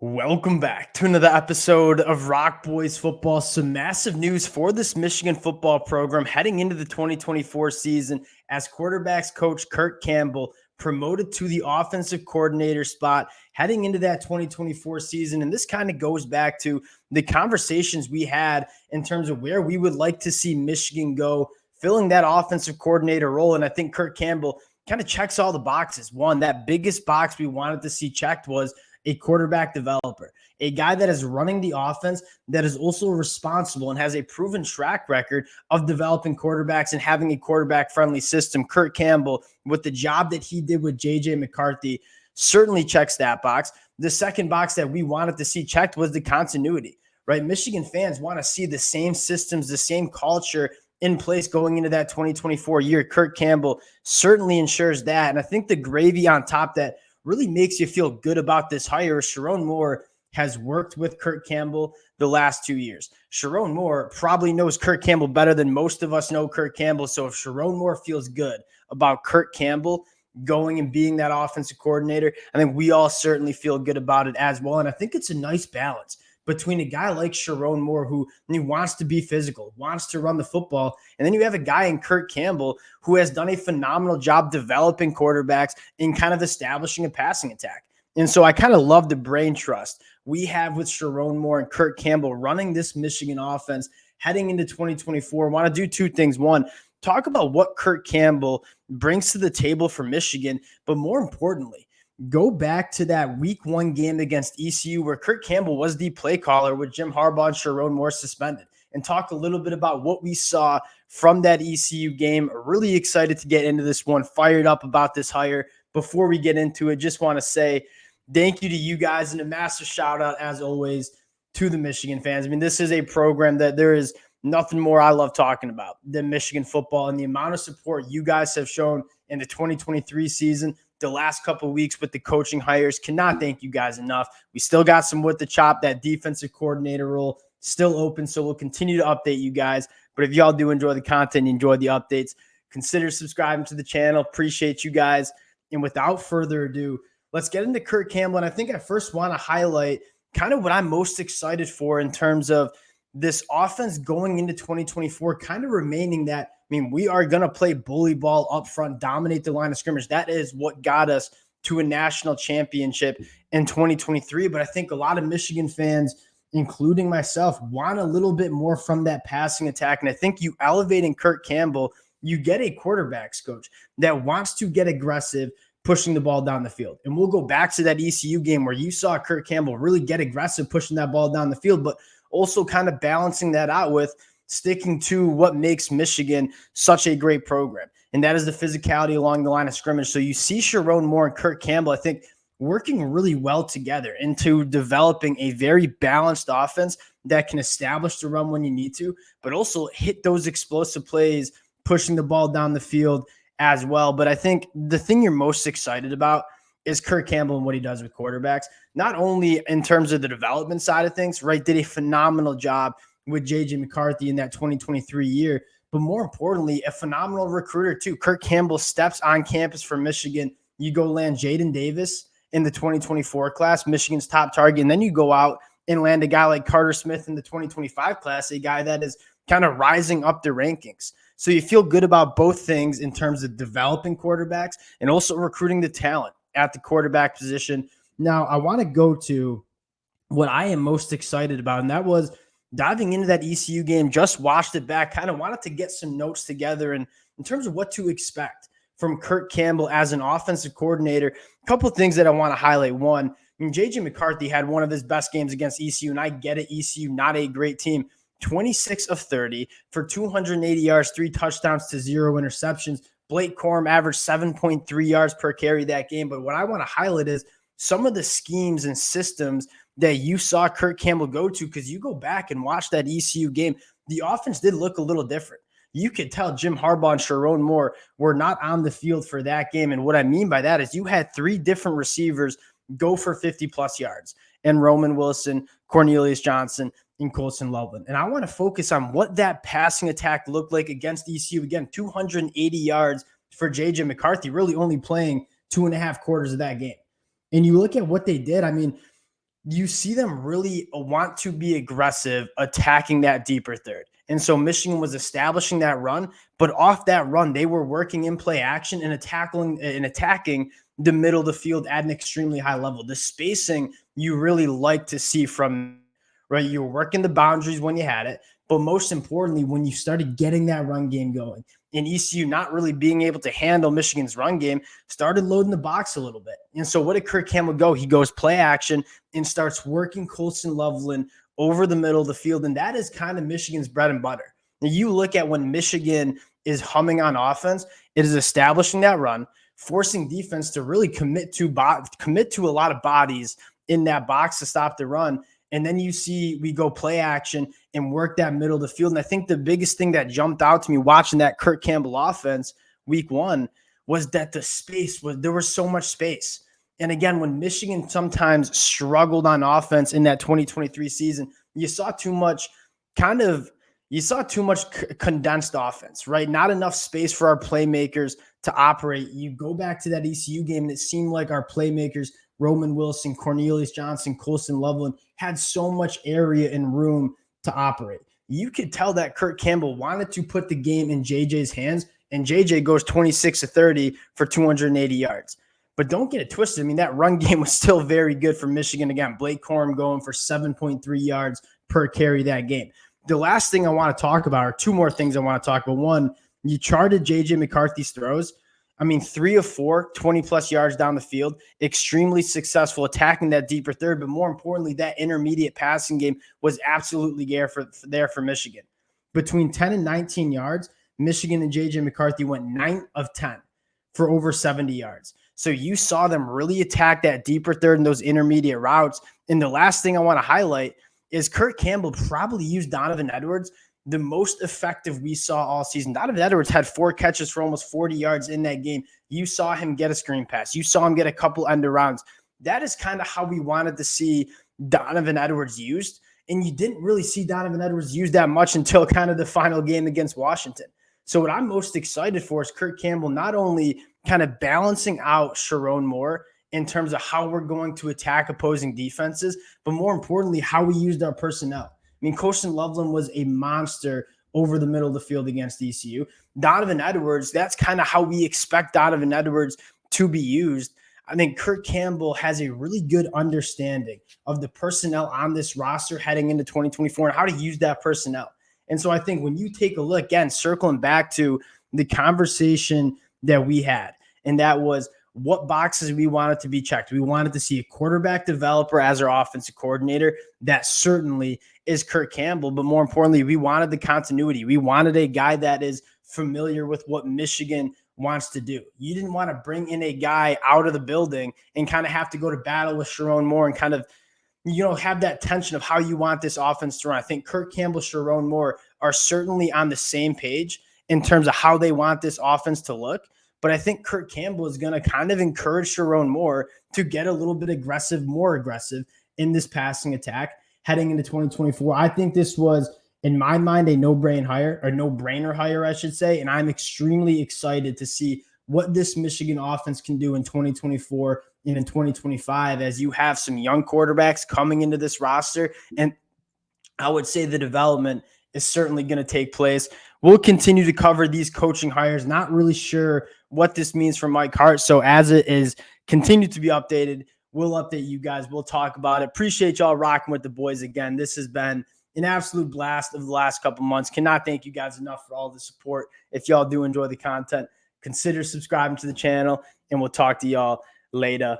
Welcome back to another episode of Rock Boys Football. Some massive news for this Michigan football program heading into the 2024 season as quarterbacks coach Kirk Campbell promoted to the offensive coordinator spot heading into that 2024 season. And this kind of goes back to the conversations we had in terms of where we would like to see Michigan go, filling that offensive coordinator role. And I think Kirk Campbell kind of checks all the boxes. One, that biggest box we wanted to see checked was a quarterback developer, a guy that is running the offense, that is also responsible and has a proven track record of developing quarterbacks and having a quarterback-friendly system. Kirk Campbell, with the job that he did with J.J. McCarthy, certainly checks that box. The second box that we wanted to see checked was the continuity, right? Michigan fans want to see the same systems, the same culture in place going into that 2024 year. Kirk Campbell certainly ensures that. And I think the gravy on top that really makes you feel good about this hire. Sherrone Moore has worked with Kirk Campbell the last 2 years. Sherrone Moore probably knows Kirk Campbell better than most of us know Kirk Campbell. So if Sherrone Moore feels good about Kirk Campbell going and being that offensive coordinator, I think we all certainly feel good about it as well. And I think it's a nice balance between a guy like Sherrone Moore, who wants to be physical, wants to run the football, and then you have a guy in Kirk Campbell who has done a phenomenal job developing quarterbacks and kind of establishing a passing attack. And so I kind of love the brain trust we have with Sherrone Moore and Kirk Campbell running this Michigan offense heading into 2024. I want to do two things. One, talk about what Kirk Campbell brings to the table for Michigan, but more importantly, go back to that week 1 game against ECU where Kirk Campbell was the play caller with Jim Harbaugh and Sherrone Moore suspended, and talk a little bit about what we saw from that ECU game. Really excited to get into this one, fired up about this hire. Before we get into it, just want to say thank you to you guys and a massive shout out, as always, to the Michigan fans. I mean, this is a program that there is nothing more I love talking about than Michigan football, and the amount of support you guys have shown in the 2023 season. The last couple of weeks with the coaching hires, cannot thank you guys enough. We still got some wood to chop. That defensive coordinator role still open, so we'll continue to update you guys. But if y'all do enjoy the content, enjoy the updates, consider subscribing to the channel. Appreciate you guys. And without further ado, let's get into Kirk Campbell. And I think I first want to highlight kind of what I'm most excited for in terms of this offense going into 2024, kind of remaining that. I mean, we are going to play bully ball up front, dominate the line of scrimmage. That is what got us to a national championship in 2023. But I think a lot of Michigan fans, including myself, want a little bit more from that passing attack. And I think you elevating Kirk Campbell, you get a quarterbacks coach that wants to get aggressive, pushing the ball down the field. And we'll go back to that ECU game where you saw Kirk Campbell really get aggressive, pushing that ball down the field, but also kind of balancing that out with sticking to what makes Michigan such a great program, and that is the physicality along the line of scrimmage. So you see Sherrone Moore and Kirk Campbell, I think, working really well together into developing a very balanced offense that can establish the run when you need to, but also hit those explosive plays, pushing the ball down the field as well. But I think the thing you're most excited about is Kirk Campbell and what he does with quarterbacks, not only in terms of the development side of things, right? Did a phenomenal job with J.J. McCarthy in that 2023 year, but more importantly, a phenomenal recruiter too. Kirk Campbell steps on campus for Michigan. You go land Jaden Davis in the 2024 class, Michigan's top target, and then you go out and land a guy like Carter Smith in the 2025 class, a guy that is kind of rising up the rankings. So you feel good about both things in terms of developing quarterbacks and also recruiting the talent at the quarterback position. Now, I want to go to what I am most excited about, and that was diving into that ECU game. Just watched it back, kind of wanted to get some notes together and in terms of what to expect from Kirk Campbell as an offensive coordinator. A couple of things that I want to highlight. One, I mean, J.J. McCarthy had one of his best games against ECU, and I get it, ECU, not a great team. 26 of 30 for 280 yards, 3 touchdowns to 0 interceptions. Blake Corum averaged 7.3 yards per carry that game. But what I want to highlight is some of the schemes and systems that you saw Kirk Campbell go to, because you go back and watch that ECU game, the offense did look a little different. You could tell Jim Harbaugh and Sherrone Moore were not on the field for that game. And what I mean by that is you had 3 different receivers go for 50-plus yards, and Roman Wilson, Cornelius Johnson, and Colson Loveland. And I want to focus on what that passing attack looked like against ECU. Again, 280 yards for J.J. McCarthy, really only playing 2.5 quarters of that game. And you look at what they did. I mean, you see them really want to be aggressive, attacking that deeper third. And so Michigan was establishing that run, but off that run, they were working in play action and attacking the middle of the field at an extremely high level. The spacing you really like to see from, right? You were working the boundaries when you had it, but most importantly, when you started getting that run game going, and ECU not really being able to handle Michigan's run game, started loading the box a little bit. And so what did Kirk Campbell go? He goes play action and starts working Colston Loveland over the middle of the field. And that is kind of Michigan's bread and butter. Now you look at when Michigan is humming on offense, it is establishing that run, forcing defense to really commit to a lot of bodies in that box to stop the run. And then you see we go play action and work that middle of the field. And I think the biggest thing that jumped out to me watching that Kirk Campbell offense week one was that there was so much space. And again, when Michigan sometimes struggled on offense in that 2023 season, you saw too much condensed offense, right? Not enough space for our playmakers to operate. You go back to that ECU game, and it seemed like our playmakers, Roman Wilson, Cornelius Johnson, Colston Loveland, had so much area and room to operate. You could tell that Kirk Campbell wanted to put the game in JJ's hands, and JJ goes 26-30 for 280 yards. But don't get it twisted. I mean, that run game was still very good for Michigan. Again, Blake Corum going for 7.3 yards per carry that game. The last thing I want to talk about, or two more things I want to talk about. One, you charted JJ McCarthy's throws. I mean, 3 of 4, 20-plus yards down the field, extremely successful attacking that deeper third. But more importantly, that intermediate passing game was absolutely there for Michigan. Between 10 and 19 yards, Michigan and JJ McCarthy went 9 of 10 for over 70 yards. So you saw them really attack that deeper third and those intermediate routes. And the last thing I want to highlight is Kirk Campbell probably used Donovan Edwards the most effective we saw all season. Donovan Edwards had 4 catches for almost 40 yards in that game. You saw him get a screen pass. You saw him get a couple end arounds. That is kind of how we wanted to see Donovan Edwards used. And you didn't really see Donovan Edwards used that much until kind of the final game against Washington. So what I'm most excited for is Kirk Campbell not only kind of balancing out Sherrone Moore in terms of how we're going to attack opposing defenses, but more importantly, how we used our personnel. I mean, Colston Loveland was a monster over the middle of the field against ECU. Donovan Edwards, that's kind of how we expect Donovan Edwards to be used. I think Kirk Campbell has a really good understanding of the personnel on this roster heading into 2024 and how to use that personnel. And so I think when you take a look, again, circling back to the conversation that we had, and that was what boxes we wanted to be checked. We wanted to see a quarterback developer as our offensive coordinator. That certainly is Kirk Campbell. But more importantly, we wanted the continuity. We wanted a guy that is familiar with what Michigan wants to do. You didn't want to bring in a guy out of the building and kind of have to go to battle with Sherrone Moore and kind of, have that tension of how you want this offense to run. I think Kirk Campbell, Sherrone Moore are certainly on the same page in terms of how they want this offense to look. But I think Kirk Campbell is going to kind of encourage Sherrone Moore to get a little bit more aggressive in this passing attack heading into 2024. I think this was, in my mind, a no-brainer hire, I should say. And I'm extremely excited to see what this Michigan offense can do in 2024 and in 2025 as you have some young quarterbacks coming into this roster. And I would say the development is certainly going to take place. We'll continue to cover these coaching hires. Not really sure what this means for Mike Hart. So as it is continued to be updated, we'll update you guys. We'll talk about it. Appreciate y'all rocking with the boys again. This has been an absolute blast of the last couple months. Cannot thank you guys enough for all the support. If y'all do enjoy the content, consider subscribing to the channel, and we'll talk to y'all later.